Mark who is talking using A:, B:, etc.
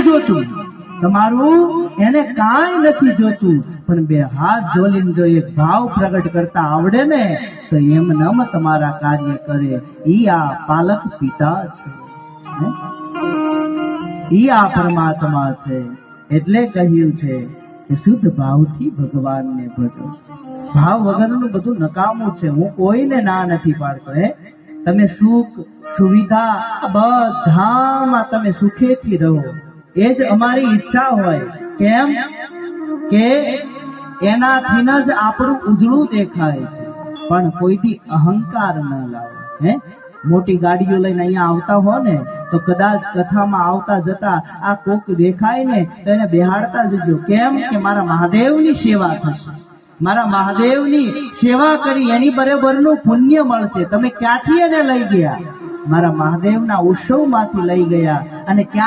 A: જોતું, તમારું એને કાંઈ નથી જોતું, પણ બે હાથ જોડીને જો એક ભાવ પ્રગટ કરતા આવડે ને તો એમનેમ તમારા કાર્ય કરે. ઈ આ પાલક પિતા છે, ઈ આ પરમાત્મા છે. એટલે કહ્યું છે કે શુદ્ધ ભાવથી ભગવાનને ભજો. ભાવ વગરનું બધું નકામું છે. હું કોઈને ના નથી પાડતો. તમે સુખ સુવિધા બધામાં તમે સુખેથી રહો, એ જ અમારી ઈચ્છા હોય. કેમ કે એનાથી જ આપણું ઉજળું દેખાય છે. પણ કોઈથી અહંકાર ન લાવો. મોટી ગાડીઓ લઈને અહીંયા આવતા હો ને તો કદાચ કથામાં આવતા જતા આ કોક દેખાય ને તો એને બેહાડતા જજો. કેમ કે મારા મહાદેવની સેવા થશે, મારા મહાદેવની સેવા કરી એની બરાબરનું પુણ્ય મળશે. તમે ક્યાંથી એને લઈ ગયા? મારા મહાદેવના ઉત્સવમાંથી લઈ ગયા. અને ક્યાં